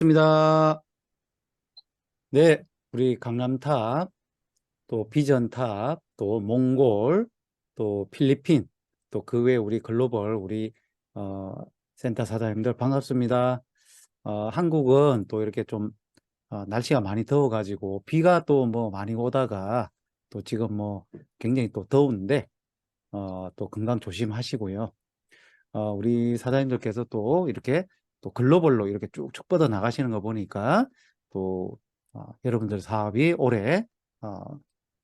입니다. 네, 우리 강남탑, 또 비전탑, 또 몽골, 또 필리핀, 또 그 외 우리 글로벌 우리 어, 센터 사장님들 반갑습니다. 한국은 또 이렇게 좀 날씨가 많이 더워가지고 비가 또 뭐 많이 오다가 또 지금 뭐 굉장히 또 더운데 또 건강 조심하시고요. 우리 사장님들께서 또 이렇게 또 글로벌로 이렇게 쭉쭉 뻗어 나가시는 거 보니까 또 여러분들 사업이 올해 어,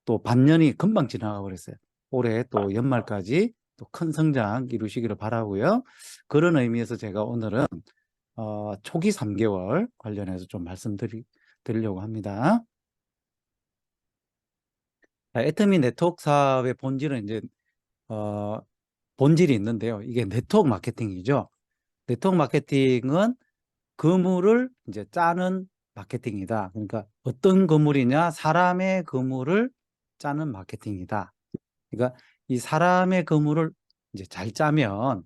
또 반년이 금방 지나가 버렸어요. 올해 또 연말까지 또 큰 성장 이루시기를 바라고요. 그런 의미에서 제가 오늘은 초기 3개월 관련해서 좀 말씀드리려고 합니다. 애터미 네트워크 사업의 본질은 이제 어, 본질이 있는데요. 이게 네트워크 마케팅이죠. 네트워크 마케팅은 건물을 이제 짜는 마케팅이다. 그러니까 어떤 건물이냐? 사람의 건물을 짜는 마케팅이다. 그러니까 이 사람의 건물을 이제 잘 짜면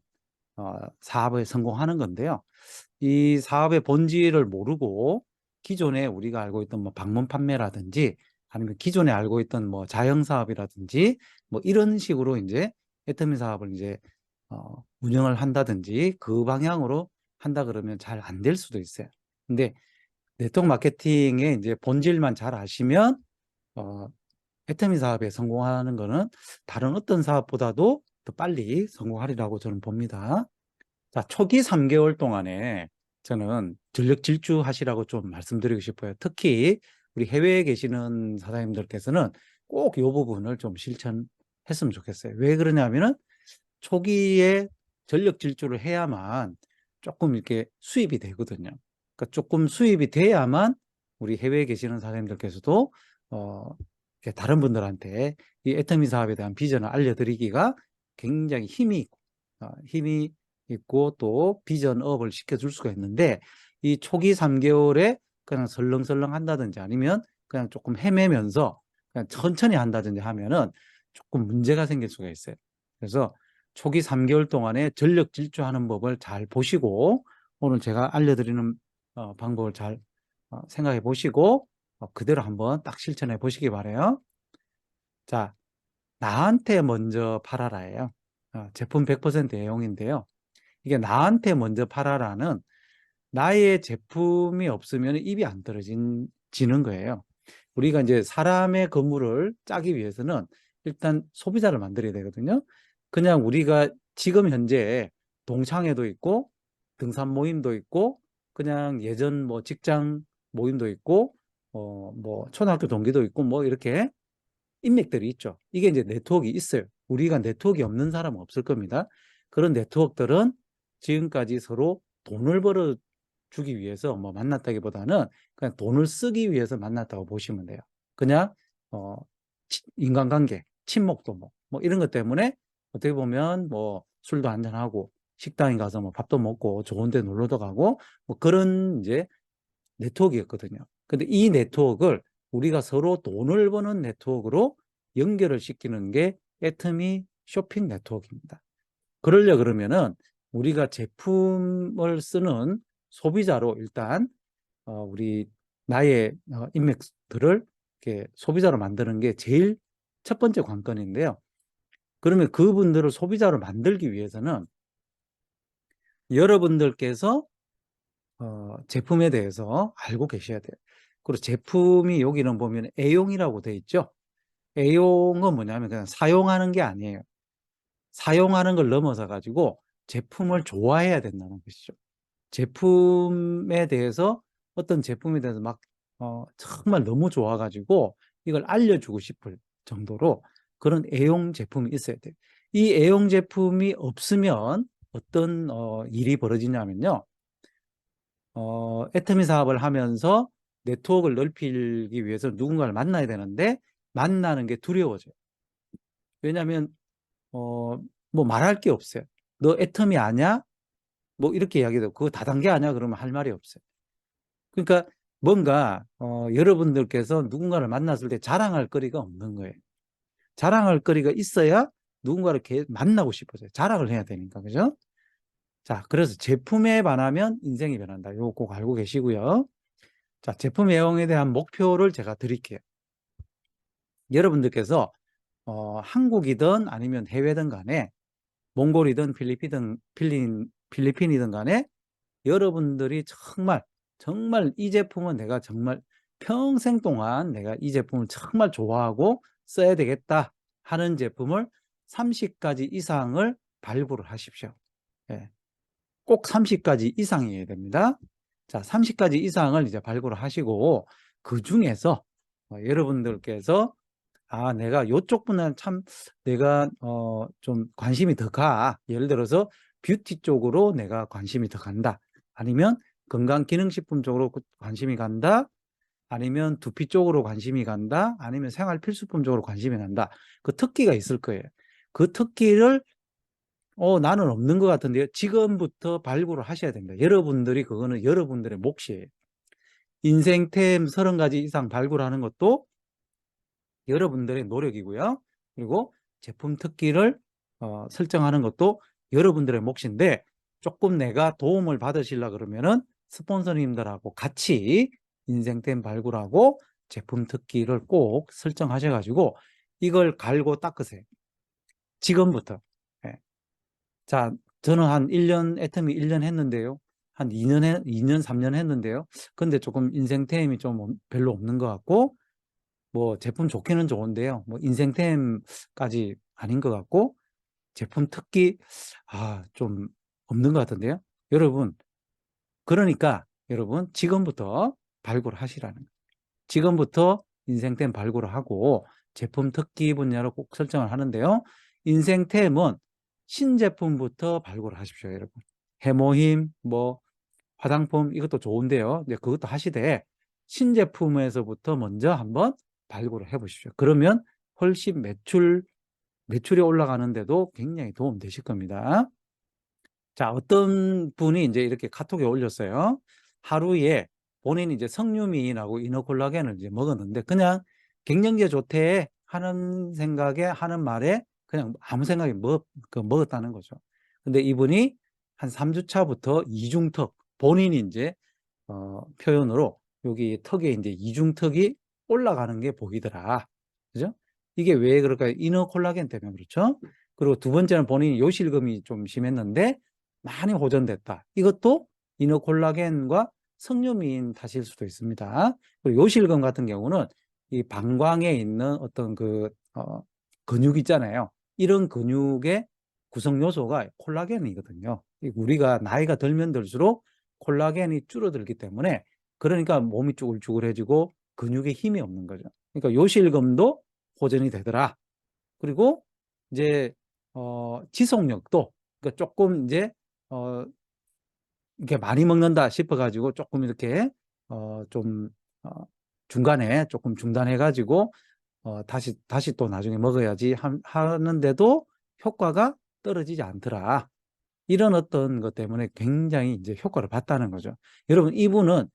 사업에 성공하는 건데요. 이 사업의 본질을 모르고 기존에 우리가 알고 있던 뭐 방문 판매라든지 아니면 기존에 알고 있던 뭐 자영 사업이라든지 뭐 이런 식으로 이제 애터미 사업을 이제 운영을 한다든지 그 방향으로 한다 그러면 잘 안 될 수도 있어요. 근데 네트워크 마케팅의 이제 본질만 잘 아시면 어, 애터미 사업에 성공하는 거는 다른 어떤 사업보다도 더 빨리 성공하리라고 저는 봅니다. 자, 초기 3개월 동안에 저는 전력 질주하시라고 좀 말씀드리고 싶어요. 특히 우리 해외에 계시는 사장님들께서는 꼭 이 부분을 좀 실천했으면 좋겠어요. 왜 그러냐면은 초기에 전력 질주를 해야만 조금 이렇게 수입이 되거든요. 그러니까 조금 수입이 돼야만 우리 해외에 계시는 사장님들께서도 이렇게 다른 분들한테 이 애터미 사업에 대한 비전을 알려드리기가 굉장히 힘이 있고 또 비전업을 시켜줄 수가 있는데 이 초기 3개월에 그냥 설렁설렁 한다든지 아니면 그냥 조금 헤매면서 그냥 천천히 한다든지 하면은 조금 문제가 생길 수가 있어요. 그래서 초기 3개월 동안에 전력 질주하는 법을 잘 보시고 오늘 제가 알려드리는 방법을 잘 생각해 보시고 그대로 한번 딱 실천해 보시기 바래요. 자, 나한테 먼저 팔아라예요. 제품 100% 애용인데요. 이게 나한테 먼저 팔아라는 나의 제품이 없으면 입이 안 떨어지는 거예요. 우리가 이제 사람의 건물을 짜기 위해서는 일단 소비자를 만들어야 되거든요. 그냥 우리가 지금 현재 동창회도 있고 등산 모임도 있고 그냥 예전 뭐 직장 모임도 있고 뭐 초등학교 동기도 있고 뭐 이렇게 인맥들이 있죠. 이게 이제 네트워크가 있어요. 우리가 네트워크가 없는 사람은 없을 겁니다. 그런 네트워크들은 지금까지 서로 돈을 벌어 주기 위해서 뭐 만났다기보다는 그냥 돈을 쓰기 위해서 만났다고 보시면 돼요. 그냥 인간관계, 친목도모 뭐 이런 것 때문에 어떻게 보면 뭐 술도 한잔하고 식당에 가서 뭐 밥도 먹고 좋은 데 놀러도 가고 뭐 그런 이제 네트워크였거든요. 근데 이 네트워크를 우리가 서로 돈을 버는 네트워크로 연결을 시키는 게 애터미 쇼핑 네트워크입니다. 그러려 그러면은 우리가 제품을 쓰는 소비자로 일단 우리 나의 인맥들을 이렇게 소비자로 만드는 게 제일 첫 번째 관건인데요. 그러면 그분들을 소비자로 만들기 위해서는 여러분들께서 제품에 대해서 알고 계셔야 돼요. 그리고 제품이 여기는 보면 애용이라고 되어 있죠. 애용은 뭐냐면 그냥 사용하는 게 아니에요. 사용하는 걸 넘어서 가지고 제품을 좋아해야 된다는 것이죠. 제품에 대해서 어떤 제품에 대해서 막 정말 너무 좋아 가지고 이걸 알려주고 싶을 정도로 그런 애용 제품이 있어야 돼요. 이 애용 제품이 없으면 어떤 일이 벌어지냐면요. 애터미 사업을 하면서 네트워크를 넓히기 위해서 누군가를 만나야 되는데 만나는 게 두려워져요. 왜냐하면 뭐 말할 게 없어요. 너 애터미 아냐? 뭐 이렇게 이야기해도 그거 다단계 아냐? 그러면 할 말이 없어요. 그러니까 뭔가 여러분들께서 누군가를 만났을 때 자랑할 거리가 없는 거예요. 자랑할 거리가 있어야 누군가를 만나고 싶어져요. 자랑을 해야 되니까. 그죠? 자, 그래서 제품에 반하면 인생이 변한다. 이거 꼭 알고 계시고요. 자, 제품 애용에 대한 목표를 제가 드릴게요. 여러분들께서 한국이든 아니면 해외든 간에 몽골이든 필리핀이든 간에 여러분들이 정말 이 제품은 내가 정말 평생 동안 내가 이 제품을 정말 좋아하고 써야 되겠다 하는 제품을 30가지 이상을 발굴을 하십시오. 예, 꼭 30가지 이상이어야 됩니다. 자, 30가지 이상을 이제 발굴을 하시고 그 중에서 여러분들께서 내가 요쪽 분야는 참 내가 좀 관심이 더 가. 예를 들어서 뷰티 쪽으로 내가 관심이 더 간다. 아니면 건강기능식품 쪽으로 관심이 간다. 아니면 두피 쪽으로 관심이 간다. 아니면 생활필수품 쪽으로 관심이 간다. 그 특기가 있을 거예요. 그 특기를 나는 없는 것 같은데요. 지금부터 발굴을 하셔야 됩니다. 여러분들이 그거는 여러분들의 몫이에요. 인생템 30가지 이상 발굴하는 것도 여러분들의 노력이고요. 그리고 제품 특기를 설정하는 것도 여러분들의 몫인데 조금 내가 도움을 받으시려고 그러면은 스폰서님들하고 같이 인생템 발굴하고 제품 특기를 꼭 설정하셔가지고 이걸 갈고 닦으세요. 지금부터. 예. 자, 저는 한 1년, 애터미 1년 했는데요. 한 2년, 3년 했는데요. 근데 조금 인생템이 좀 별로 없는 것 같고, 뭐 제품 좋기는 좋은데요. 뭐 인생템까지 아닌 것 같고, 제품 특기, 좀 없는 것 같은데요. 여러분, 그러니까 여러분, 지금부터 발굴하시라는 거예요. 지금부터 인생템 발굴을 하고, 제품 특기 분야로 꼭 설정을 하는데요. 인생템은 신제품부터 발굴을 하십시오, 여러분. 해모힘, 뭐, 화장품, 이것도 좋은데요. 네, 그것도 하시되, 신제품에서부터 먼저 한번 발굴을 해 보십시오. 그러면 훨씬 매출이 올라가는데도 굉장히 도움 되실 겁니다. 자, 어떤 분이 이제 이렇게 카톡에 올렸어요. 하루에 본인이 이제 석류미인하고 이너콜라겐을 이제 먹었는데 그냥 갱년기에 좋대 하는 생각에 하는 말에 그냥 아무 생각이 먹었다는 거죠. 근데 이분이 한 3주 차부터 이중턱, 본인이 이제 표현으로 여기 턱에 이제 이중턱이 올라가는 게 보이더라. 그죠? 이게 왜 그럴까요? 이너 콜라겐 때문에 그렇죠. 그리고 두 번째는 본인이 요실금이 좀 심했는데 많이 호전됐다. 이것도 이너 콜라겐과 석류미인 탓일 수도 있습니다. 그리고 요실금 같은 경우는 이 방광에 있는 어떤 근육 있잖아요. 이런 근육의 구성 요소가 콜라겐이거든요. 우리가 나이가 들면 들수록 콜라겐이 줄어들기 때문에 그러니까 몸이 쭈글쭈글해지고 근육에 힘이 없는 거죠. 그러니까 요실금도 호전이 되더라. 그리고 이제 지속력도 그러니까 조금 이제 이렇게 많이 먹는다 싶어 가지고 조금 이렇게 좀 중간에 조금 중단해 가지고 다시 또 나중에 먹어야지 하는데도 효과가 떨어지지 않더라. 이런 어떤 것 때문에 굉장히 이제 효과를 봤다는 거죠. 여러분, 이분은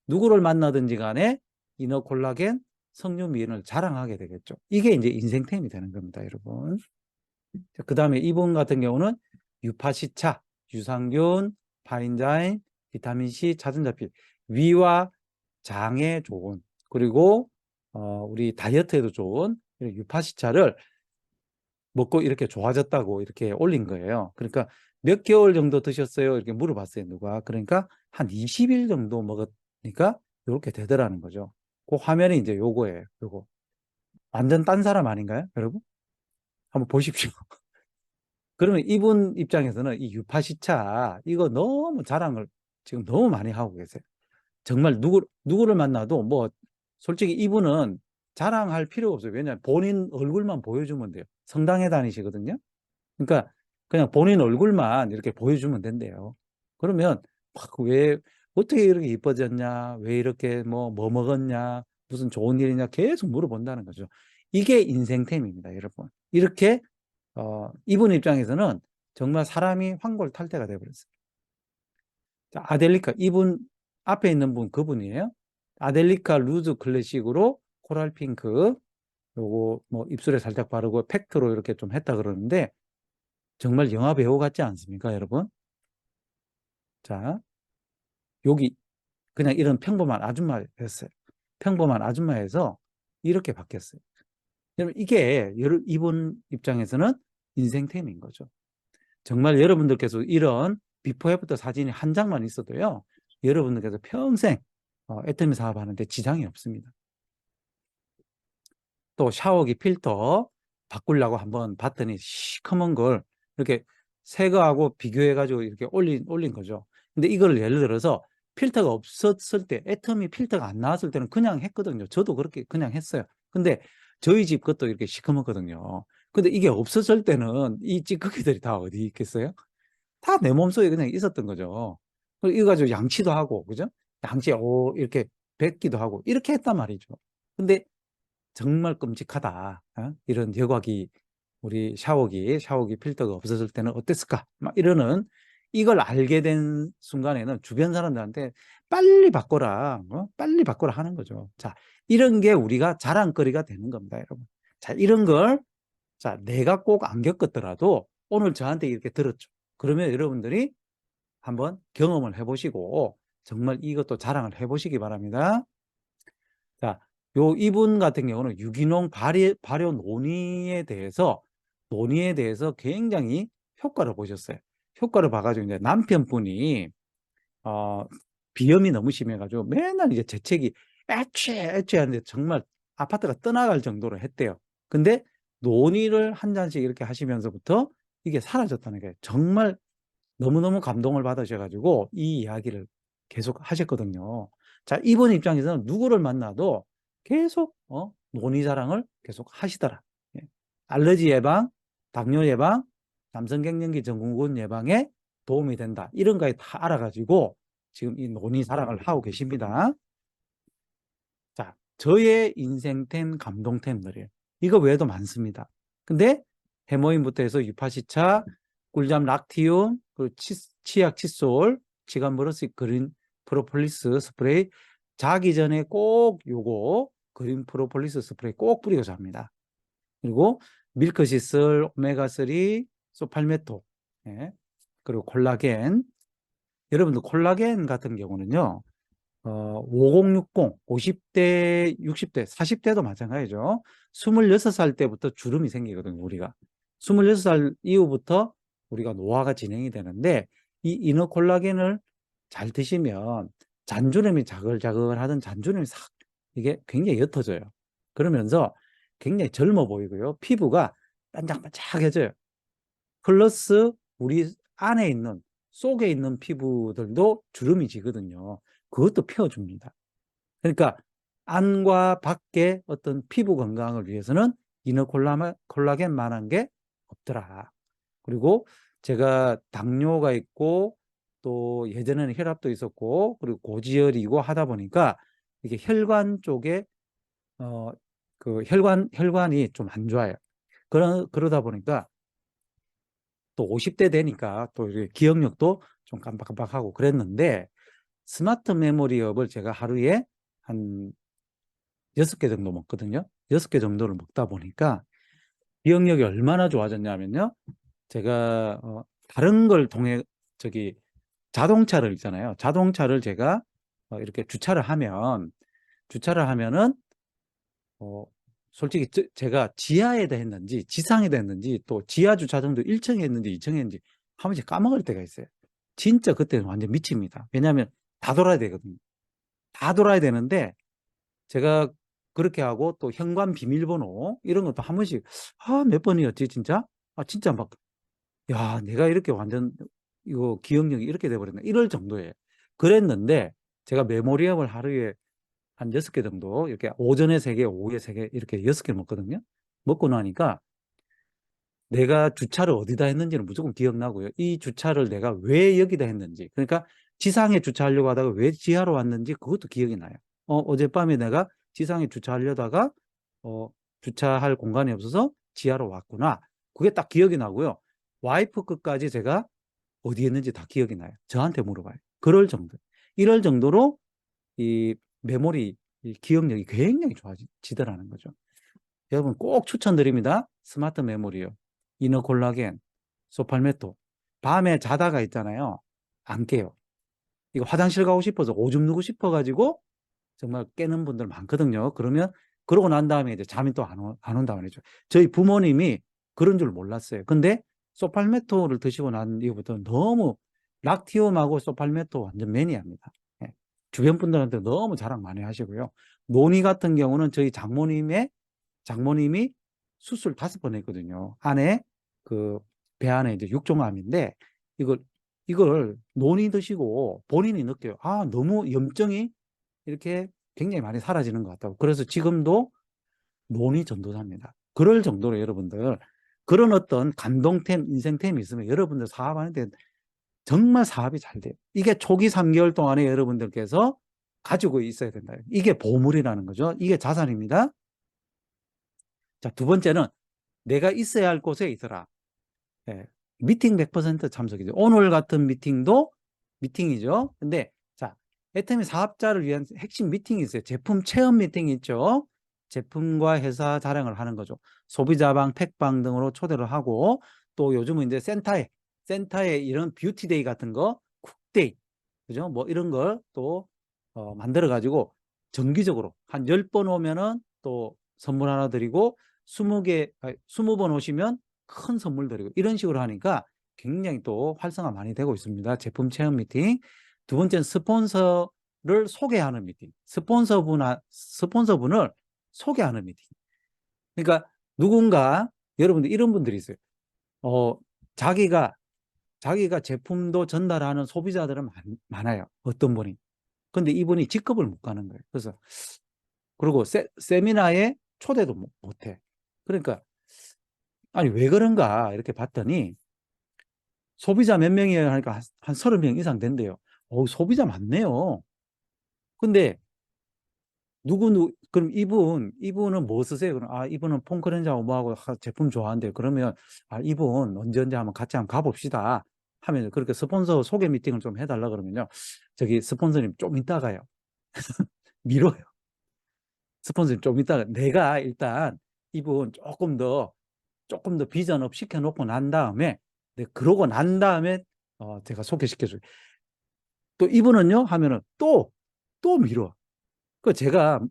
누구를 만나든지 간에 이너 콜라겐, 석류미인을 자랑하게 되겠죠. 이게 이제 인생템이 되는 겁니다, 여러분. 그 다음에 이분 같은 경우는 유파시차, 유산균, 파인자인, 비타민C, 차전자필, 위와 장에 좋은, 그리고 우리 다이어트에도 좋은 유파시차를 먹고 이렇게 좋아졌다고 이렇게 올린 거예요. 그러니까 몇 개월 정도 드셨어요? 이렇게 물어봤어요, 누가. 그러니까 한 20일 정도 먹으니까 이렇게 되더라는 거죠. 그 화면이 이제 요거예요, 요거. 완전 딴 사람 아닌가요, 여러분? 한번 보십시오. 그러면 이분 입장에서는 이 유파시차, 이거 너무 자랑을 지금 너무 많이 하고 계세요. 정말 누구를 만나도 뭐, 솔직히 이분은 자랑할 필요가 없어요. 왜냐하면 본인 얼굴만 보여주면 돼요. 성당에 다니시거든요. 그러니까 그냥 본인 얼굴만 이렇게 보여주면 된대요. 그러면 왜 어떻게 이렇게 이뻐졌냐, 왜 이렇게 뭐 먹었냐, 무슨 좋은 일이냐 계속 물어본다는 거죠. 이게 인생템입니다, 여러분. 이렇게 이분 입장에서는 정말 사람이 환골탈태가 돼버렸어요. 자, 아델리카, 이분 앞에 있는 분 그분이에요. 아델리카 루즈 클래식으로 코랄 핑크, 요거 뭐 입술에 살짝 바르고 팩트로 이렇게 좀 했다 그러는데 정말 영화 배우 같지 않습니까, 여러분? 자, 여기 그냥 이런 평범한 아줌마였어요. 평범한 아줌마에서 이렇게 바뀌었어요. 여러분, 이게 이분 입장에서는 인생템인 거죠. 정말 여러분들께서 이런 비포 애프터 사진이 한 장만 있어도요, 여러분들께서 평생 애터미 사업하는데 지장이 없습니다. 또 샤워기 필터 바꾸려고 한번 봤더니 시커먼 걸 이렇게 새 거하고 비교해가지고 이렇게 올린 거죠. 근데 이걸 예를 들어서 필터가 없었을 때, 애터미 필터가 안 나왔을 때는 그냥 했거든요. 저도 그렇게 그냥 했어요. 근데 저희 집 것도 이렇게 시커멓거든요. 근데 이게 없었을 때는 이 찌꺼기들이 다 어디 있겠어요? 다 내 몸속에 그냥 있었던 거죠. 이거 가지고 양치도 하고, 그죠? 양치, 이렇게 뱉기도 하고, 이렇게 했단 말이죠. 근데 정말 끔찍하다. 이런 여과기, 우리 샤워기 필터가 없었을 때는 어땠을까? 막 이러는 이걸 알게 된 순간에는 주변 사람들한테 빨리 바꿔라, 빨리 바꿔라 하는 거죠. 자, 이런 게 우리가 자랑거리가 되는 겁니다, 여러분. 자, 이런 걸, 자, 내가 꼭 안 겪었더라도 오늘 저한테 이렇게 들었죠. 그러면 여러분들이 한번 경험을 해보시고 정말 이것도 자랑을 해보시기 바랍니다. 자, 이분 같은 경우는 유기농 발효 논의에 대해서 굉장히 효과를 보셨어요. 효과를 봐가지고 이제 남편분이 어, 비염이 너무 심해가지고 맨날 이제 재채기 애취 하는데 정말 아파트가 떠나갈 정도로 했대요. 근데 논의를 한 잔씩 이렇게 하시면서부터 이게 사라졌다는 게 정말 너무너무 감동을 받으셔가지고 이 이야기를 계속 하셨거든요. 자, 이분 입장에서는 누구를 만나도 계속 논의 자랑을 계속 하시더라. 예. 알러지 예방, 당뇨 예방, 남성 갱년기 증후군 예방에 도움이 된다. 이런 거에 다 알아가지고 지금 이 논의 자랑을 하고 계십니다. 자, 저의 인생템, 감동템들이에요. 이거 외에도 많습니다. 근데 해모인부터 해서 유파시차, 꿀잠 락티움, 그리고 치약 칫솔, 치간버러스 그린 프로폴리스 스프레이, 자기 전에 꼭 요거 그린 프로폴리스 스프레이 꼭 뿌리고 잡니다. 그리고 밀크시슬, 오메가3, 소팔메토, 예. 그리고 콜라겐. 여러분들 콜라겐 같은 경우는요, 5060, 50대, 60대, 40대도 마찬가지죠. 26살 때부터 주름이 생기거든요, 우리가. 26살 이후부터 우리가 노화가 진행이 되는데, 이 이너 콜라겐을 잘 드시면 잔주름이 자글자글하던 잔주름이 싹, 이게 굉장히 옅어져요. 그러면서 굉장히 젊어 보이고요. 피부가 반짝반짝해져요. 플러스 우리 안에 있는, 속에 있는 피부들도 주름이 지거든요. 그것도 펴줍니다. 그러니까 안과 밖의 어떤 피부 건강을 위해서는 이너 콜라겐만한 게 없더라. 그리고 제가 당뇨가 있고 또 예전에는 혈압도 있었고 그리고 고지혈이고 하다 보니까 이게 혈관 쪽에 그 혈관이 좀 안 좋아요. 그러다 보니까 또 50대 되니까 또 기억력도 좀 깜빡깜빡하고 그랬는데 스마트 메모리업을 제가 하루에 한 6개 정도 먹거든요. 6개 정도를 먹다 보니까 기억력이 얼마나 좋아졌냐면요. 제가 다른 걸 통해 저기 자동차를 있잖아요. 자동차를 제가 이렇게 주차를 하면은 어, 솔직히 제가 지하에다 했는지 지상에다 했는지 또 지하 주차장도 1층에 했는지 2층에 했는지 한 번씩 까먹을 때가 있어요. 진짜 그때는 완전 미칩니다. 왜냐하면 다 돌아야 되거든요. 다 돌아야 되는데 제가 그렇게 하고 또 현관 비밀번호 이런 것도 한 번씩 몇 번이었지 진짜? 진짜 막 야, 내가 이렇게 완전 이거 기억력이 이렇게 돼버렸나 이럴 정도예요. 그랬는데 제가 메모리엄을 하루에 한 6개 정도 이렇게 오전에 3개, 오후에 3개 이렇게 6개 먹거든요. 먹고 나니까 내가 주차를 어디다 했는지는 무조건 기억나고요. 이 주차를 내가 왜 여기다 했는지. 그러니까 지상에 주차하려고 하다가 왜 지하로 왔는지 그것도 기억이 나요. 어젯밤에 내가 지상에 주차하려다가 주차할 공간이 없어서 지하로 왔구나. 그게 딱 기억이 나고요. 와이프 끝까지 제가 어디 했는지 다 기억이 나요. 저한테 물어봐요. 그럴 정도. 이럴 정도로 이 메모리, 이 기억력이 굉장히 좋아지더라는 거죠. 여러분 꼭 추천드립니다. 스마트 메모리요. 이너 콜라겐, 소팔메토. 밤에 자다가 있잖아요. 안 깨요. 이거 화장실 가고 싶어서 오줌 누고 싶어가지고 정말 깨는 분들 많거든요. 그러면 그러고 난 다음에 이제 잠이 또 안 온다 말이죠. 저희 부모님이 그런 줄 몰랐어요. 근데 소팔메토를 드시고 난 이후부터 너무 락티움하고 소팔메토 완전 매니아입니다. 예. 주변 분들한테 너무 자랑 많이 하시고요. 노니 같은 경우는 저희 장모님이 수술 5번 했거든요. 안에 그 배 안에 이제 육종암인데 이걸 논이 드시고 본인이 느껴요. 아, 너무 염증이 이렇게 굉장히 많이 사라지는 것 같다고. 그래서 지금도 논이 전도사입니다. 그럴 정도로 여러분들 그런 어떤 감동템, 인생템이 있으면 여러분들 사업하는데 정말 사업이 잘 돼요. 이게 초기 3개월 동안에 여러분들께서 가지고 있어야 된다. 이게 보물이라는 거죠. 이게 자산입니다. 자, 두 번째는 내가 있어야 할 곳에 있어라. 예, 미팅 100% 참석이죠. 오늘 같은 미팅도 미팅이죠. 근데 자, 애터미 사업자를 위한 핵심 미팅이 있어요. 제품 체험 미팅이 있죠. 제품과 회사 자랑을 하는 거죠. 소비자방, 팩방 등으로 초대를 하고 또 요즘은 이제 센터에 이런 뷰티데이 같은 거, 쿡데이, 그죠? 뭐 이런 걸 또 만들어 가지고 정기적으로 한 10번 오면은 또 선물 하나 드리고 20번 오시면 큰 선물 드리고 이런 식으로 하니까 굉장히 또 활성화 많이 되고 있습니다. 제품 체험 미팅. 두 번째는 스폰서를 소개하는 미팅. 스폰서분을 소개하는 미팅. 그러니까 누군가 여러분들 이런 분들이 있어요. 어, 자기가 제품도 전달하는 소비자들은 많아요. 어떤 분이. 근데 이분이 직급을 못 가는 거예요. 그래서 그리고 세미나에 초대도 못해. 그러니까 아니 왜 그런가 이렇게 봤더니 소비자 몇 명이에요 하니까 한 30명 이상 된대요. 소비자 많네요. 근데 그럼 이분은 뭐 쓰세요? 그럼 이분은 폼크렌즈하고 뭐하고 제품 좋아한대요. 그러면 이분 언제 한번 같이 한번 가봅시다 하면 그렇게 스폰서 소개 미팅을 좀 해달라 그러면요. 저기 스폰서님 좀 이따가요. 미뤄요. 스폰서님 좀 이따가 내가 일단 이분 조금 더 비전업 시켜놓고 난 다음에 그러고 난 다음에 제가 소개시켜줘요. 또 이분은요 하면은 또 미뤄. 그 제가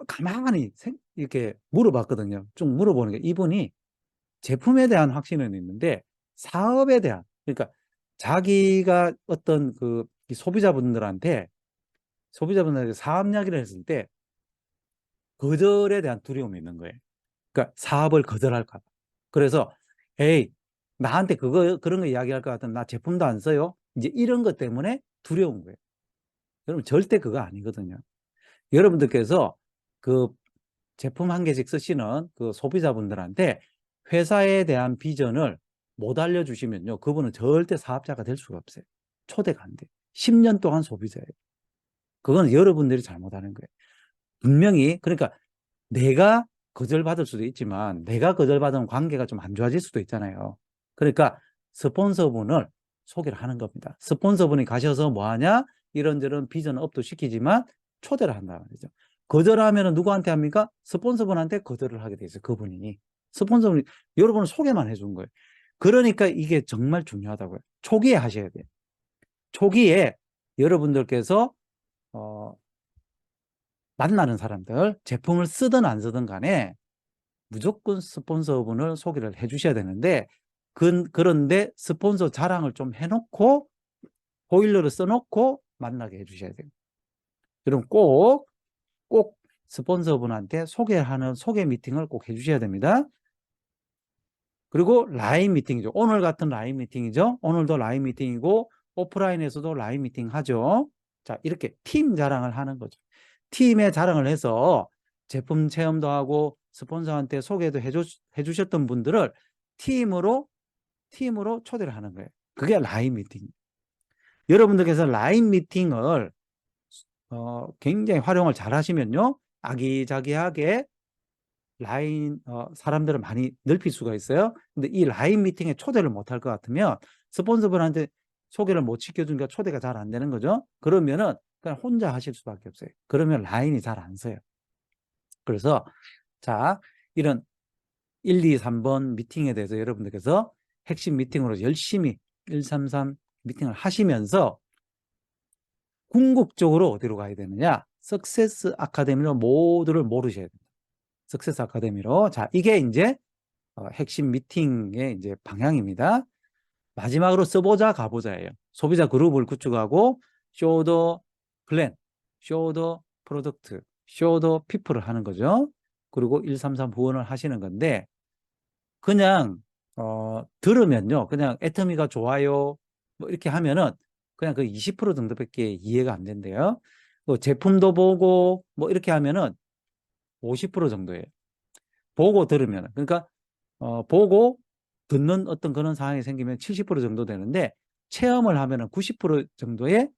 가만히 이렇게 물어봤거든요. 쭉 물어보는 게 이분이 제품에 대한 확신은 있는데 사업에 대한 그러니까 자기가 어떤 그 소비자분들한테 사업 이야기를 했을 때 거절에 대한 두려움이 있는 거예요. 그러니까 사업을 거절할까 봐. 그래서 에이 나한테 그런 거 이야기할 것 같은 나 제품도 안 써요. 이제 이런 것 때문에 두려운 거예요. 여러분 절대 그거 아니거든요. 여러분들께서 그 제품 한 개씩 쓰시는 그 소비자분들한테 회사에 대한 비전을 못 알려주시면요. 그분은 절대 사업자가 될 수가 없어요. 초대가 안 돼요. 10년 동안 소비자예요. 그건 여러분들이 잘못하는 거예요. 분명히 그러니까 내가 거절받을 수도 있지만 내가 거절받으면 관계가 좀 안 좋아질 수도 있잖아요. 그러니까 스폰서분을 소개를 하는 겁니다. 스폰서분이 가셔서 뭐하냐? 이런저런 비전 업도 시키지만 초대를 한다 말이죠. 거절하면 누구한테 합니까? 스폰서분한테 거절을 하게 돼 있어요. 그분이. 스폰서분이 여러분을 소개만 해준 거예요. 그러니까 이게 정말 중요하다고요. 초기에 하셔야 돼요. 초기에 여러분들께서 만나는 사람들, 제품을 쓰든 안 쓰든 간에 무조건 스폰서분을 소개를 해 주셔야 되는데 그런데 스폰서 자랑을 좀 해놓고 보일러를 써놓고 만나게 해 주셔야 돼요. 그럼 꼭 스폰서분한테 소개하는 소개 미팅을 꼭 해 주셔야 됩니다. 그리고 라인 미팅이죠. 오늘 같은 라인 미팅이죠. 오늘도 라인 미팅이고 오프라인에서도 라인 미팅 하죠. 자, 이렇게 팀 자랑을 하는 거죠. 팀의 자랑을 해서 제품 체험도 하고 스폰서한테 소개도 해주셨던 분들을 팀으로 초대를 하는 거예요. 그게 라인 미팅. 여러분들께서 라인 미팅을 굉장히 활용을 잘 하시면요. 아기자기하게 라인 사람들을 많이 넓힐 수가 있어요. 근데 이 라인 미팅에 초대를 못 할 것 같으면 스폰서분한테 소개를 못 시켜주니까 초대가 잘 안 되는 거죠. 그러면은 그냥 혼자 하실 수밖에 없어요. 그러면 라인이 잘 안 서요. 그래서 자, 이런 1, 2, 3번 미팅에 대해서 여러분들께서 핵심 미팅으로 열심히 1, 3, 3 미팅을 하시면서 궁극적으로 어디로 가야 되느냐? 석세스 아카데미로 모두를 모르셔야 됩니다. 석세스 아카데미로. 자, 이게 이제 핵심 미팅의 이제 방향입니다. 마지막으로 써보자 가보자예요. 소비자 그룹을 구축하고 쇼더 플랜, 쇼더 프로덕트, 쇼더 피플을 하는 거죠. 그리고 133 후원을 하시는 건데 그냥 들으면요. 그냥 애터미가 좋아요. 뭐 이렇게 하면은 그냥 그 20% 정도밖에 이해가 안 된대요. 제품도 보고 뭐 이렇게 하면은 50% 정도예요. 보고 들으면. 그러니까 보고 듣는 어떤 그런 상황이 생기면 70% 정도 되는데 체험을 하면은 90% 정도의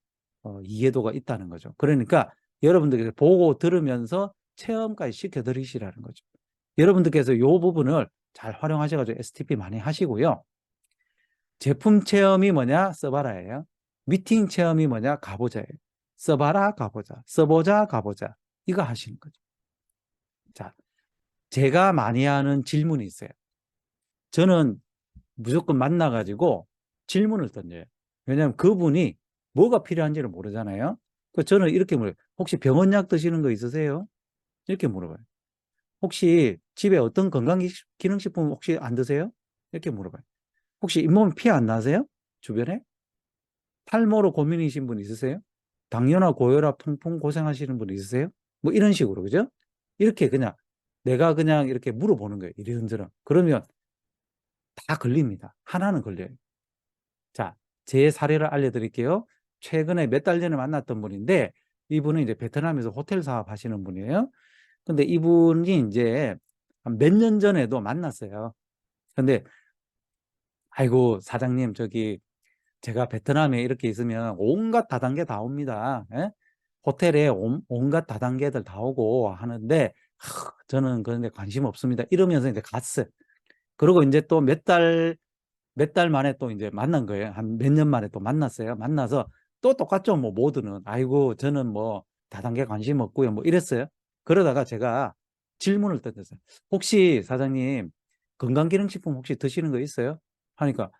이해도가 있다는 거죠. 그러니까 여러분들께서 보고 들으면서 체험까지 시켜드리시라는 거죠. 여러분들께서 이 부분을 잘 활용하셔가지고 STP 많이 하시고요. 제품 체험이 뭐냐? 써봐라예요. 미팅 체험이 뭐냐? 가보자예요. 써봐라, 가보자. 써보자, 가보자. 이거 하시는 거죠. 자, 제가 많이 하는 질문이 있어요. 저는 무조건 만나가지고 질문을 던져요. 왜냐하면 그분이 뭐가 필요한지를 모르잖아요. 저는 이렇게 물어요. 혹시 병원약 드시는 거 있으세요? 이렇게 물어봐요. 혹시 집에 어떤 건강기능식품 혹시 안 드세요? 이렇게 물어봐요. 혹시 잇몸 피 안 나세요? 주변에? 탈모로 고민이신 분 있으세요? 당뇨나 고혈압, 통풍 고생하시는 분 있으세요? 뭐 이런 식으로, 그죠? 이렇게 그냥 내가 그냥 이렇게 물어보는 거예요. 이런저런. 그러면 다 걸립니다. 하나는 걸려요. 자, 제 사례를 알려드릴게요. 최근에 몇 달 전에 만났던 분인데 이분은 이제 베트남에서 호텔 사업 하시는 분이에요. 근데 이분이 이제 몇 년 전에도 만났어요. 근데 아이고 사장님 저기 제가 베트남에 이렇게 있으면 온갖 다단계 다 옵니다. 예? 호텔에 온갖 다단계들 다 오고 하는데 저는 그런데 관심 없습니다. 이러면서 이제 갔어요. 그리고 이제 또 몇 달 만에 또 이제 만난 거예요. 한 몇 년 만에 또 만났어요. 만나서 또 똑같죠. 뭐 모두는. 아이고 저는 뭐 다단계 관심 없고요. 뭐 이랬어요. 그러다가 제가 질문을 던졌어요. 혹시 사장님 건강기능식품 혹시 드시는 거 있어요? 하니까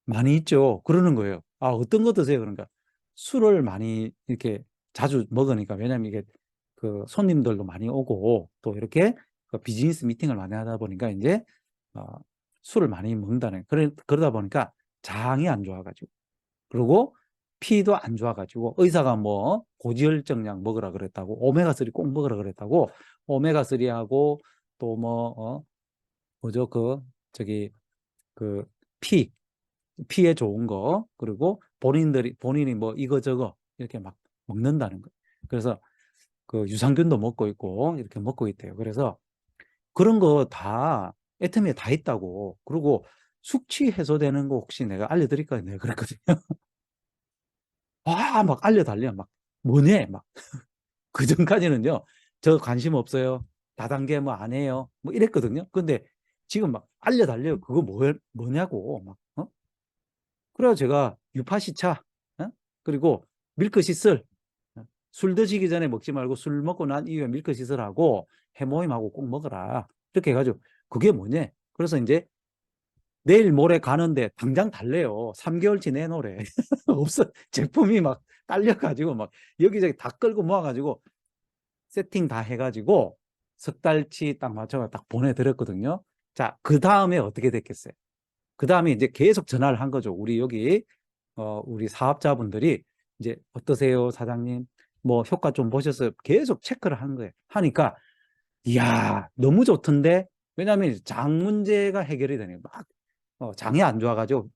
많이 있죠. 그러는 거예요. 어떤 거 드세요? 그러니까 술을 많이 이렇게 자주 먹으니까 왜냐면 이게 그 손님들도 많이 오고 또 이렇게 그 비즈니스 미팅을 많이 하다 보니까 이제 어, 술을 많이 먹는다는 그러다 보니까 장이 안 좋아가지고 그리고 피도 안 좋아가지고 의사가 뭐 고지혈증약 먹으라 그랬다고 오메가3 꼭 먹으라 그랬다고 오메가3하고 또 뭐 뭐죠 그 저기 그 피 피에 좋은 거 그리고 본인이 뭐 이거저거 이렇게 막 먹는다는 거예요. 그래서 그 유산균도 먹고 있고 이렇게 먹고 있대요. 그래서 그런 거 다 애터미에 다 있다고. 그리고 숙취 해소되는 거 혹시 내가 알려드릴까? 내가 그랬거든요. 막 알려달려. 막 뭐네? 막 그 전까지는요. 저 관심 없어요. 다단계 뭐 안 해요. 뭐 이랬거든요. 근데 지금 막 알려달래요. 그거 뭐냐고. 막 그래서 제가 유파시차 그리고 밀크시슬 술 드시기 전에 먹지 말고 술 먹고 난 이후에 밀크시슬하고 해모임하고 꼭 먹어라. 이렇게 해가지고 그게 뭐냐? 그래서 이제 내일 모레 가는데 당장 달래요. 3개월치 내놓으래. 없어. 제품이 막 딸려가지고 막 여기저기 다 끌고 모아가지고 세팅 다 해가지고 석 달치 딱 맞춰서 딱 보내드렸거든요. 자, 그 다음에 어떻게 됐겠어요? 그 다음에 이제 계속 전화를 한 거죠. 우리 여기, 우리 사업자분들이 이제 어떠세요, 사장님? 뭐 효과 좀 보셨어요? 계속 체크를 하는 거예요. 하니까, 이야, 너무 좋던데? 왜냐하면 장 문제가 해결이 되네요. 막, 장이 안 좋아가지고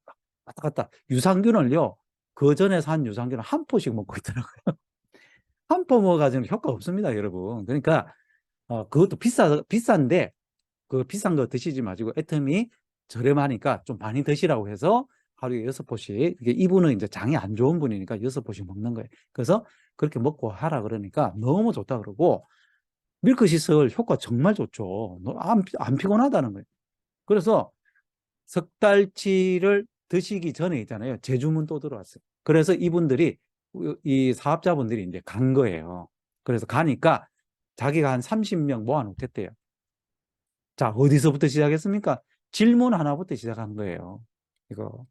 왔다 갔다. 유산균을요, 그 전에 산 유산균을 한 포씩 먹고 있더라고요. 한 포 먹어가지고는 효과 없습니다, 여러분. 그러니까, 그것도 비싼데, 그 비싼 거 드시지 마시고 애터미 저렴하니까 좀 많이 드시라고 해서 하루에 6포씩 이분은 이제 장이 안 좋은 분이니까 6포씩 먹는 거예요. 그래서 그렇게 먹고 하라 그러니까 너무 좋다 그러고 밀크시슬 효과 정말 좋죠. 안 피곤하다는 거예요. 그래서 석 달치를 드시기 전에 있잖아요. 재주문 또 들어왔어요. 그래서 이분들이 이 사업자분들이 이제 간 거예요. 그래서 가니까 자기가 한 30명 모아놓겠대요. 자, 어디서부터 시작했습니까? 질문 하나부터 시작한 거예요. 이거.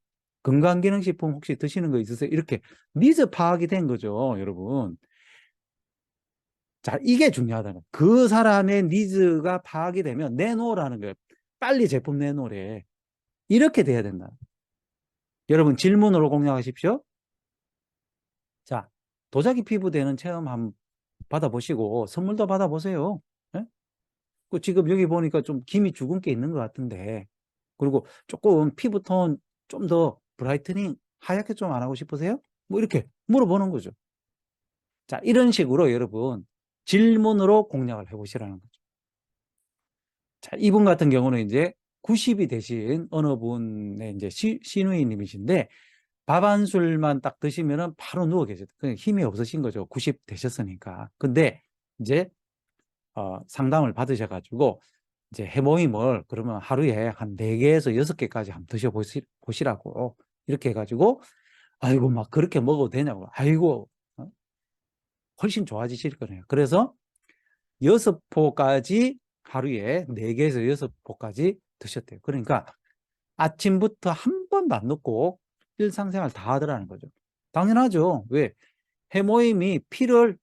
건강기능식품 혹시 드시는 거 있으세요? 이렇게 니즈 파악이 된 거죠, 여러분. 자, 이게 중요하다는 거예요. 그 사람의 니즈가 파악이 되면 내놓으라는 거예요. 빨리 제품 내놓으래. 이렇게 돼야 된다. 여러분 질문으로 공략하십시오. 자, 도자기 피부되는 체험 한번 받아보시고 선물도 받아보세요. 예? 그 지금 여기 보니까 좀 김이 죽은 게 있는 것 같은데, 그리고 조금 피부톤 좀 더 브라이트닝 하얗게 좀 안 하고 싶으세요? 뭐 이렇게 물어보는 거죠. 자, 이런 식으로 여러분 질문으로 공략을 해보시라는 거죠. 자, 이분 같은 경우는 이제 90이 되신 어느 분의 이제 시누이님이신데, 밥 한 술만 딱 드시면은 바로 누워 계세요. 그냥 힘이 없으신 거죠. 90 되셨으니까. 근데 이제 상담을 받으셔가지고 이제 해모임을 그러면 하루에 한 4개에서 6개까지 한번 드셔보시라고 이렇게 해가지고, 아이고 막 그렇게 먹어도 되냐고, 아이고 훨씬 좋아지실 거예요. 그래서 6포까지 하루에 4개에서 6포까지 드셨대요. 그러니까 아침부터 한 번도 안 넣고 일상생활 다 하더라는 거죠. 당연하죠. 왜? 해모임이 피를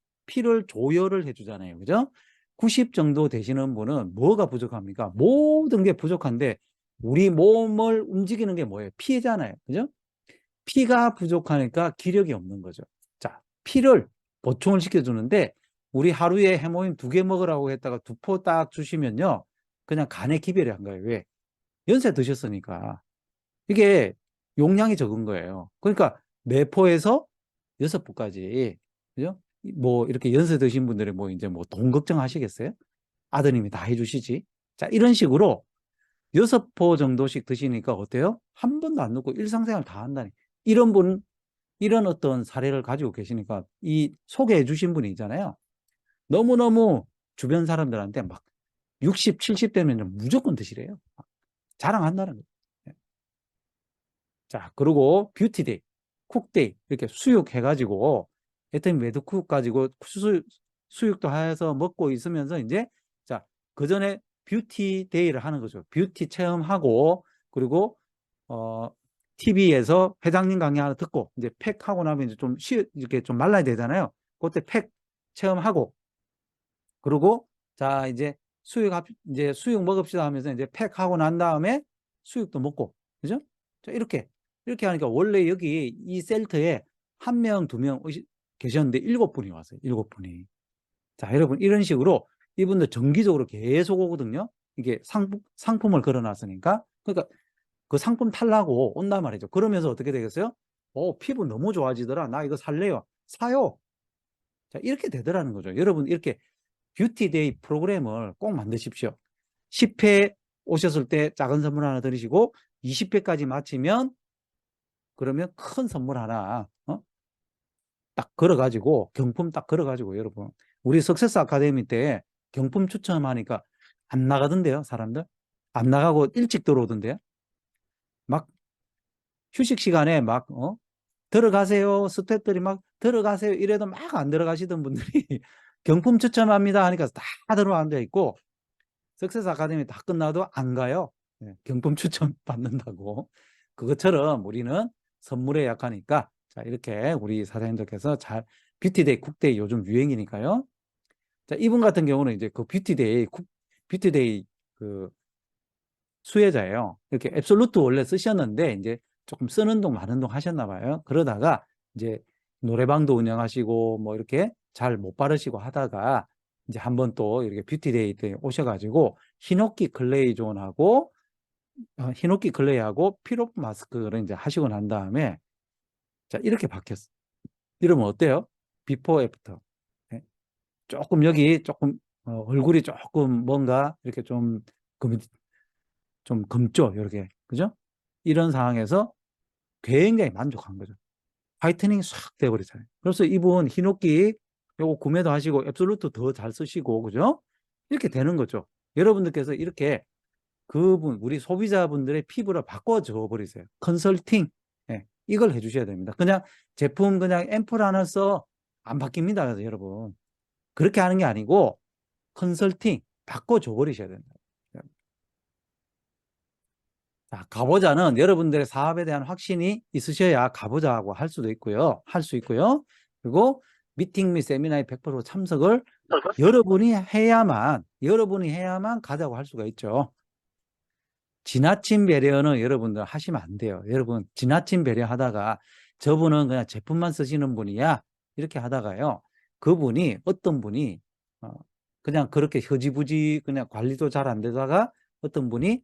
조혈을 해주잖아요. 그죠? 90 정도 되시는 분은 뭐가 부족합니까? 모든 게 부족한데 우리 몸을 움직이는 게 뭐예요? 피잖아요. 그죠? 피가 부족하니까 기력이 없는 거죠. 자, 피를 보충을 시켜주는데 우리 하루에 해모임 2개 먹으라고 했다가 2포 딱 주시면요, 그냥 간에 기별이 한 거예요. 왜? 연세 드셨으니까. 이게 용량이 적은 거예요. 그러니까 4포에서 6포까지. 그죠? 뭐 이렇게 연세 드신 분들이 뭐 이제 뭐 돈 걱정하시겠어요? 아드님이 다 해주시지. 자, 이런 식으로 6포 정도씩 드시니까 어때요? 한 번도 안 넣고 일상생활 다 한다니. 이런 분, 이런 어떤 사례를 가지고 계시니까 이 소개해 주신 분이 있잖아요. 너무너무 주변 사람들한테 막 60, 70 되면 무조건 드시래요. 자랑한다는 거예요. 자, 그리고 뷰티데이, 쿡데이 이렇게 수육해가지고 애터미 매드쿡 가지고 수육도 해서 먹고 있으면서 이제, 자, 그 전에 뷰티데이를 하는 거죠. 뷰티 체험하고, 그리고 TV에서 회장님 강의 하나 듣고 이제 팩하고 나면 이제 좀 이렇게 좀 말라야 되잖아요. 그때 팩 체험하고, 그리고 자 이제 이제 수육 먹읍시다 하면서 이제 팩하고 난 다음에 수육도 먹고, 그죠? 자, 이렇게 하니까 원래 여기 이 셀트에 1명, 2명 계셨는데 7분이 왔어요. 7분이. 자, 여러분 이런 식으로 이분들 정기적으로 계속 오거든요. 이게 상품을 걸어놨으니까. 그러니까 그 상품 탈라고 온단 말이죠. 그러면서 어떻게 되겠어요? 피부 너무 좋아지더라. 나 이거 살래요. 사요. 자, 이렇게 되더라는 거죠. 여러분 이렇게 뷰티데이 프로그램을 꼭 만드십시오. 10회 오셨을 때 작은 선물 하나 드리시고 20회까지 마치면 그러면 큰 선물 하나 딱 걸어가지고, 경품 딱 걸어가지고, 여러분 우리 석세스 아카데미 때 경품 추첨하니까 안 나가던데요. 사람들 안 나가고 일찍 들어오던데요. 막 휴식 시간에 막 들어가세요, 스태프들이 막 들어가세요 이래도 막 안 들어가시던 분들이 경품 추첨합니다 하니까 다 들어와 앉아 있고, 석세스 아카데미 다 끝나도 안 가요. 네, 경품 추천 받는다고. 그것처럼 우리는 선물에 약하니까, 자, 이렇게 우리 사장님들께서 잘, 뷰티데이, 쿡데이 요즘 유행이니까요. 자, 이분 같은 경우는 이제 그 뷰티데이 그 수혜자예요. 이렇게 앱솔루트 원래 쓰셨는데 이제 조금 쓰는 동 마는 동 하셨나 봐요. 그러다가 이제 노래방도 운영하시고 뭐 이렇게 잘 못 바르시고 하다가 이제 한번 또 이렇게 뷰티데이 때 오셔가지고 히노키 클레이하고 피로프 마스크를 이제 하시고 난 다음에, 자, 이렇게 바뀌었어. 이러면 어때요? 비포 애프터. 네? 조금 여기 조금 얼굴이 조금 뭔가 이렇게 좀 검죠, 이렇게. 그죠? 이런 상황에서 굉장히 만족한 거죠. 화이트닝이 싹 돼버리잖아요. 그래서 이분 히노키 요거 구매도 하시고 앱솔루트 더 잘 쓰시고, 그죠? 이렇게 되는 거죠. 여러분들께서 이렇게 우리 소비자분들의 피부를 바꿔줘 버리세요. 컨설팅. 예, 이걸 해주셔야 됩니다. 그냥 제품 그냥 앰플 하나 써 안 바뀝니다. 그래서 여러분 그렇게 하는 게 아니고 컨설팅 바꿔줘 버리셔야 된다. 자, 가보자는 여러분들의 사업에 대한 확신이 있으셔야 가보자고 할 수도 있고요. 할 수 있고요. 그리고 미팅 및 세미나에 100% 참석을 여러분이 해야만 가자고 할 수가 있죠. 지나친 배려는 여러분들 하시면 안 돼요. 여러분 지나친 배려하다가 저분은 그냥 제품만 쓰시는 분이야 이렇게 하다가요. 그분이 어떤 분이 그냥 그렇게 흐지부지 그냥 관리도 잘 안 되다가 어떤 분이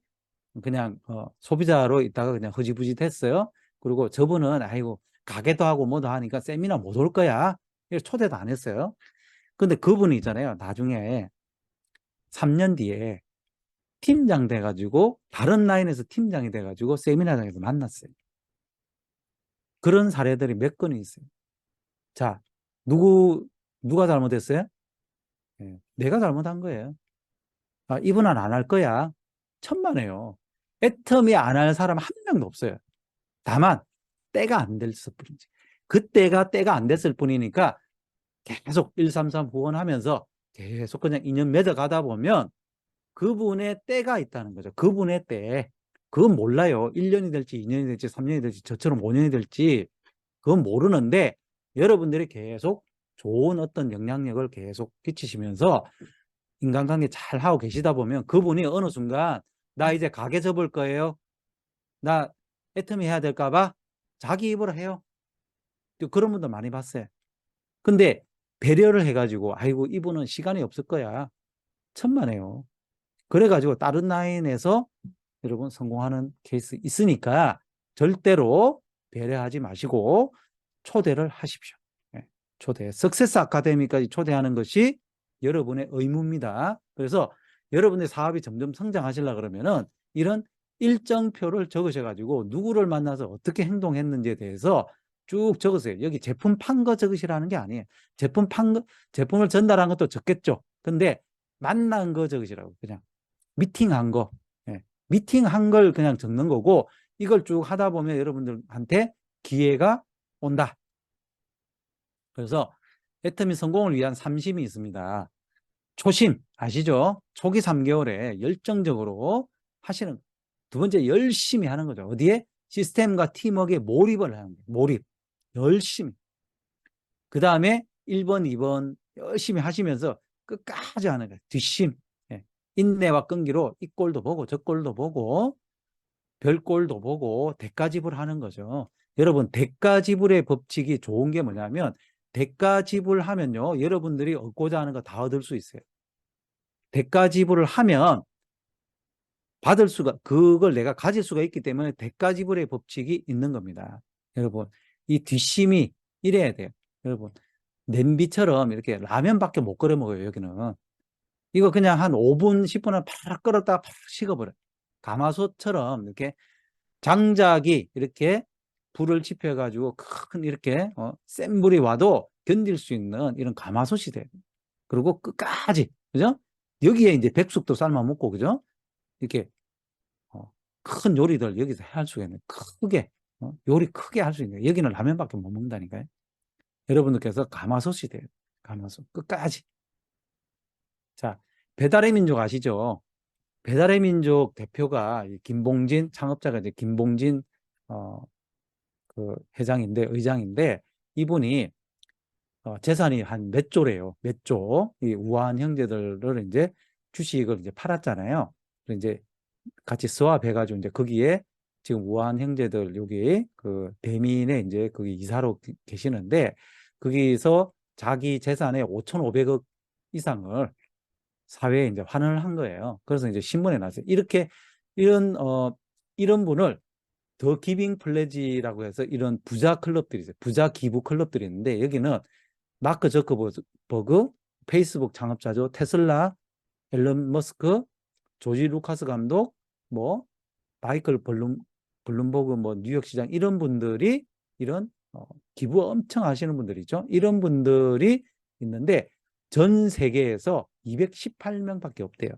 그냥 소비자로 있다가 그냥 흐지부지 됐어요. 그리고 저분은 아이고 가게도 하고 뭐도 하니까 세미나 못 올 거야. 이래서 초대도 안 했어요. 근데 그분이 있잖아요. 나중에 3년 뒤에 팀장 돼가지고 다른 라인에서 팀장이 돼가지고 세미나장에서 만났어요. 그런 사례들이 몇 건이 있어요. 자, 누가 잘못했어요? 네, 내가 잘못한 거예요. 아, 이분은 안 할 거야. 천만에요. 애터미 안 할 사람 한 명도 없어요. 다만 때가 안 됐을 뿐이지. 그때가 때가 안 됐을 뿐이니까 계속 133 후원하면서 계속 그냥 인연 맺어가다 보면 그분의 때가 있다는 거죠. 그분의 때. 그건 몰라요. 1년이 될지 2년이 될지 3년이 될지 저처럼 5년이 될지 그건 모르는데 여러분들이 계속 좋은 어떤 영향력을 계속 끼치시면서 인간관계 잘 하고 계시다 보면 그분이 어느 순간 나 이제 가게 접을 거예요. 나 애터미 해야 될까 봐 자기 입으로 해요. 그런 분도 많이 봤어요. 근데 배려를 해가지고 아이고 이분은 시간이 없을 거야. 천만에요. 그래가지고 다른 라인에서 여러분 성공하는 케이스 있으니까 절대로 배려하지 마시고 초대를 하십시오. 네, 초대. 석세스 아카데미까지 초대하는 것이 여러분의 의무입니다. 그래서 여러분의 사업이 점점 성장하시려 그러면은 이런 일정표를 적으셔가지고 누구를 만나서 어떻게 행동했는지에 대해서 쭉 적으세요. 여기 제품 판 거 적으시라는 게 아니에요. 제품을 전달한 것도 적겠죠. 근데 만난 거 적으시라고. 그냥 미팅한 거. 예. 미팅한 걸 그냥 적는 거고 이걸 쭉 하다 보면 여러분들한테 기회가 온다. 그래서 애터미 성공을 위한 3심이 있습니다. 초심 아시죠? 초기 3개월에 열정적으로 하시는. 두 번째 열심히 하는 거죠. 어디에? 시스템과 팀워크에 몰입을 하는 거예요. 몰입. 열심히. 그 다음에 1번, 2번 열심히 하시면서 끝까지 하는 거예요. 뒷심. 예. 인내와 끈기로 이 꼴도 보고 저 꼴도 보고 별꼴도 보고 대가지불하는 거죠. 여러분 대가지불의 법칙이 좋은 게 뭐냐면 대가지불하면요 여러분들이 얻고자 하는 거 다 얻을 수 있어요. 대가지불을 하면 받을 수가 그걸 내가 가질 수가 있기 때문에 대가지불의 법칙이 있는 겁니다. 여러분 이 뒷심이 이래야 돼요. 여러분 냄비처럼 이렇게 라면밖에 못 끓여 먹어요. 여기는 이거 그냥 한 5분 10분을 팍 끓였다가 팍 식어버려요. 가마솥처럼 이렇게 장작이 이렇게 불을 지펴 가지고 큰 이렇게 센 불이 와도 견딜 수 있는 이런 가마솥이 돼요. 그리고 끝까지 그죠? 여기에 이제 백숙도 삶아 먹고 그죠? 이렇게 큰 요리들 여기서 할 수가 있는 크게 요리 크게 할 수 있는 여기는 라면밖에 못 먹는다니까요. 여러분들께서 가마솥이 돼요. 가마솥 끝까지. 자, 배달의 민족 아시죠? 배달의 민족 대표가 김봉진 창업자가 이제 김봉진 그 의장인데 이분이 재산이 한 몇 조래요. 몇 조. 이 우한 형제들을 이제 주식을 이제 팔았잖아요. 이제 같이 스왑해가지고 이제 거기에 지금 우한 형제들 여기 그 대민에 이제 거기 이사로 계시는데 거기서 자기 재산의 5,500억 이상을 사회에 이제 환원을 한 거예요. 그래서 이제 신문에 나왔어요. 이런 분을 더 기빙 플래지라고 해서 이런 부자 클럽들이 있어요. 부자 기부 클럽들이 있는데 여기는 마크 저커버그 페이스북 창업자죠. 테슬라, 앨런 머스크, 조지 루카스 감독, 뭐 마이클 블룸버그 뭐 뉴욕시장 이런 분들이 이런 기부 엄청 하시는 분들이죠. 이런 분들이 있는데 전 세계에서 218명밖에 없대요.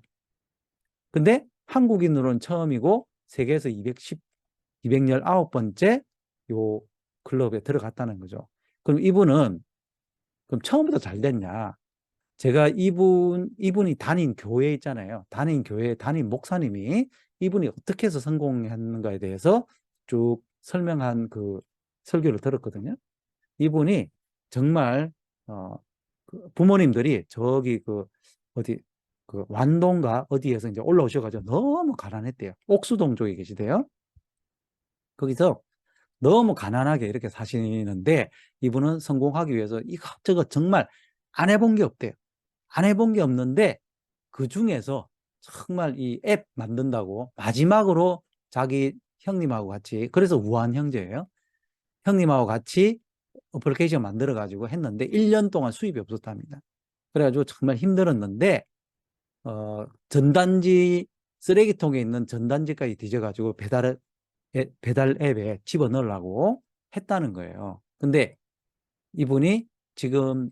근데 한국인으로는 처음이고 세계에서 219번째 요 클럽에 들어갔다는 거죠. 그럼 이분은 그럼 처음부터 잘 됐냐? 제가 이분이 다닌 교회 있잖아요. 다닌 교회, 담임 목사님이 이분이 어떻게 해서 성공했는가에 대해서 쭉 설명한 그 설교를 들었거든요. 이분이 정말 그 부모님들이 저기 그 어디 그 완도인가 어디에서 이제 올라오셔가지고 너무 가난했대요. 옥수동 쪽에 계시대요. 거기서 너무 가난하게 이렇게 사시는데 이분은 성공하기 위해서 이것저것 정말 안 해본 게 없대요. 안 해본 게 없는데 그 중에서 정말 이 앱 만든다고 마지막으로 자기 형님하고 같이, 그래서 우한 형제예요. 형님하고 같이 어플리케이션 만들어 가지고 했는데 1년 동안 수입이 없었답니다. 그래가지고 정말 힘들었는데 전단지, 쓰레기통에 있는 전단지까지 뒤져가지고 배달 앱에 집어넣으려고 했다는 거예요. 근데 이분이 지금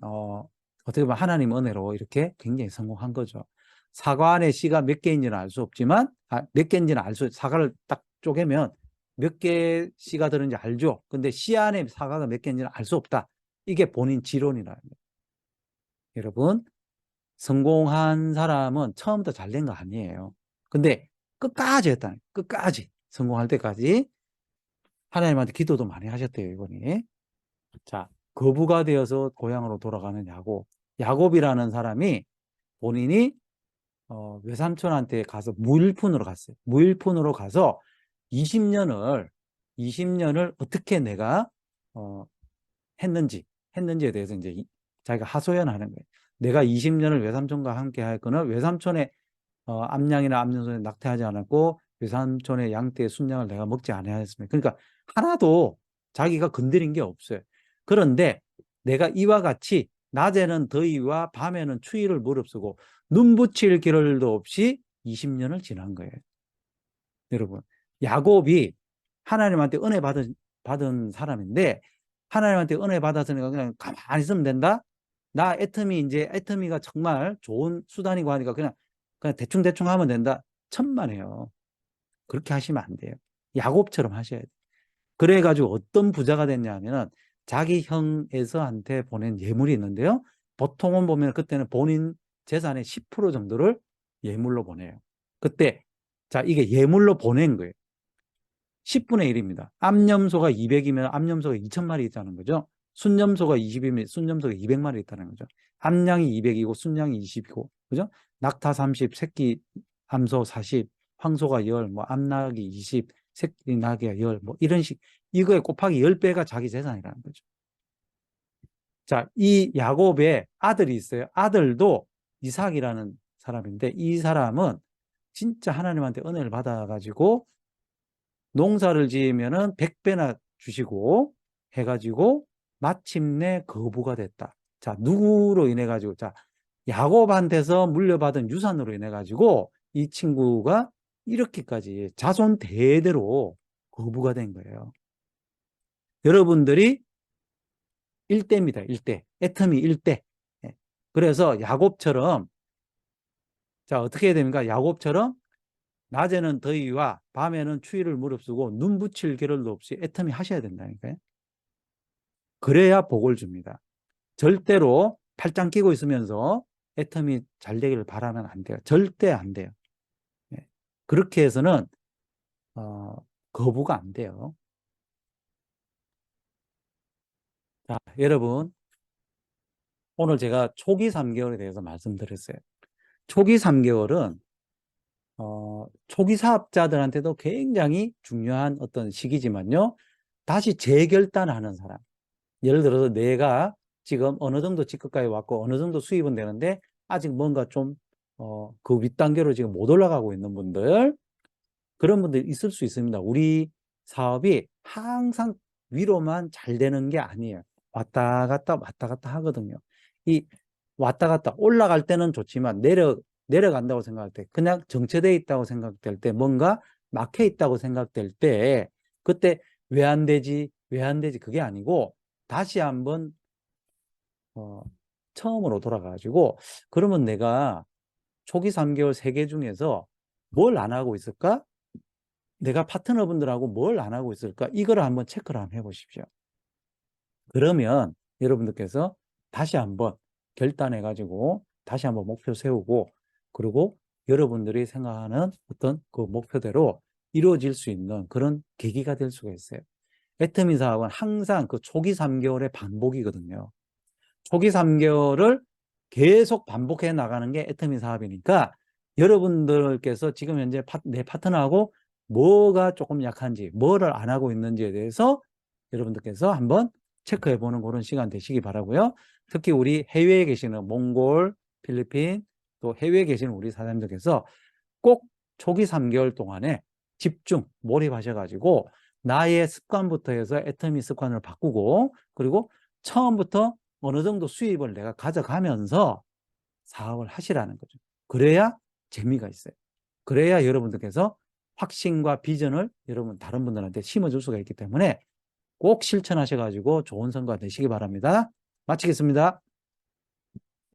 어떻게 보면 하나님 은혜로 이렇게 굉장히 성공한 거죠. 사과 안에 씨가 몇 개인지는 알 수 없지만, 몇 개인지는 사과를 딱 쪼개면 몇 개 씨가 들었는지 알죠. 근데 씨 안에 사과가 몇 개인지는 알 수 없다. 이게 본인 지론이라는 거예요. 여러분, 성공한 사람은 처음부터 잘 된 거 아니에요. 근데 끝까지 했다는 거예요. 끝까지. 성공할 때까지. 하나님한테 기도도 많이 하셨대요, 이분이. 자, 거부가 되어서 고향으로 돌아가는 야곱. 야곱이라는 사람이 본인이 외삼촌한테 가서 무일푼으로 갔어요. 무일푼으로 가서 20년을 어떻게 내가 했는지에 대해서 이제 자기가 하소연하는 거예요. 내가 20년을 외삼촌과 함께 할 거는 외삼촌의 암양이나 암염소에 낙태하지 않았고 외삼촌의 양떼의 순양을 내가 먹지 않았습니다. 그러니까 하나도 자기가 건드린 게 없어요. 그런데 내가 이와 같이 낮에는 더위와 밤에는 추위를 무릅쓰고 눈 붙일 겨를도 없이 20년을 지난 거예요. 여러분, 야곱이 하나님한테 은혜 받은 사람인데 하나님한테 은혜 받았으니까 그냥 가만히 있으면 된다? 나 애터미가 정말 좋은 수단이고 하니까 그냥 대충대충 하면 된다? 천만에요. 그렇게 하시면 안 돼요. 야곱처럼 하셔야 돼요. 그래가지고 어떤 부자가 됐냐 하면은 자기 형 에서한테 보낸 예물이 있는데요. 보통은 보면 그때는 본인 재산의 10% 정도를 예물로 보내요. 그때, 자, 이게 예물로 보낸 거예요. 10분의 1입니다. 암염소가 200이면 암염소가 2000마리 있다는 거죠. 순염소가 20이면 순염소가 200마리 있다는 거죠. 암양이 200이고 순양이 20이고, 그죠? 낙타 30, 새끼 암소 40, 황소가 10, 뭐 암낙이 20, 새끼 낙이가 10, 뭐 이런 식, 이거에 곱하기 10배가 자기 재산이라는 거죠. 자, 이 야곱의 아들이 있어요. 아들도 이삭이라는 사람인데 이 사람은 진짜 하나님한테 은혜를 받아가지고 농사를 지으면은 100배나 주시고 해가지고 마침내 거부가 됐다. 자, 누구로 인해 가지고, 자, 야곱한테서 물려받은 유산으로 인해 가지고 이 친구가 이렇게까지 자손 대대로 거부가 된 거예요. 여러분들이 1대입니다. 1대. 애터미 1대. 그래서 야곱처럼, 자, 어떻게 해야 됩니까? 야곱처럼 낮에는 더위와 밤에는 추위를 무릅쓰고 눈 붙일 겨를도 없이 애터미 하셔야 된다니까요. 그래야 복을 줍니다. 절대로 팔짱 끼고 있으면서 애터미 잘 되기를 바라면 안 돼요. 절대 안 돼요. 그렇게 해서는 거부가 안 돼요. 자, 여러분, 오늘 제가 초기 3개월에 대해서 말씀드렸어요. 초기 3개월은 초기 사업자들한테도 굉장히 중요한 어떤 시기지만요. 다시 재결단하는 사람. 예를 들어서 내가 지금 어느 정도 직급까지 왔고 어느 정도 수입은 되는데 아직 뭔가 좀 그 윗단계로 지금 못 올라가고 있는 분들, 그런 분들 있을 수 있습니다. 우리 사업이 항상 위로만 잘 되는 게 아니에요. 왔다 갔다 하거든요. 이 왔다 갔다 올라갈 때는 좋지만 내려간다고 생각할 때, 그냥 정체되어 있다고 생각될 때, 뭔가 막혀 있다고 생각될 때, 그때 왜 안 되지? 왜 안 되지? 그게 아니고 다시 한번 처음으로 돌아가가지고, 그러면 내가 초기 3개월 3개 중에서 뭘 안 하고 있을까? 내가 파트너분들하고 뭘 안 하고 있을까? 이거를 한번 체크를 한번 해보십시오. 그러면 여러분들께서 다시 한번 결단해가지고 다시 한번 목표 세우고, 그리고 여러분들이 생각하는 어떤 그 목표대로 이루어질 수 있는 그런 계기가 될 수가 있어요. 애터미 사업은 항상 그 초기 3개월의 반복이거든요. 초기 3개월을 계속 반복해 나가는 게 애터미 사업이니까 여러분들께서 지금 현재 내 파트너하고 뭐가 조금 약한지, 뭐를 안 하고 있는지에 대해서 여러분들께서 한번 체크해 보는 그런 시간 되시기 바라고요. 특히 우리 해외에 계시는 몽골, 필리핀, 또 해외에 계시는 우리 사장님들께서 꼭 초기 3개월 동안에 집중, 몰입하셔가지고 나의 습관부터 해서 애터미 습관을 바꾸고, 그리고 처음부터 어느 정도 수입을 내가 가져가면서 사업을 하시라는 거죠. 그래야 재미가 있어요. 그래야 여러분들께서 확신과 비전을 여러분 다른 분들한테 심어줄 수가 있기 때문에 꼭 실천하셔가지고 좋은 성과 되시기 바랍니다. 마치겠습니다.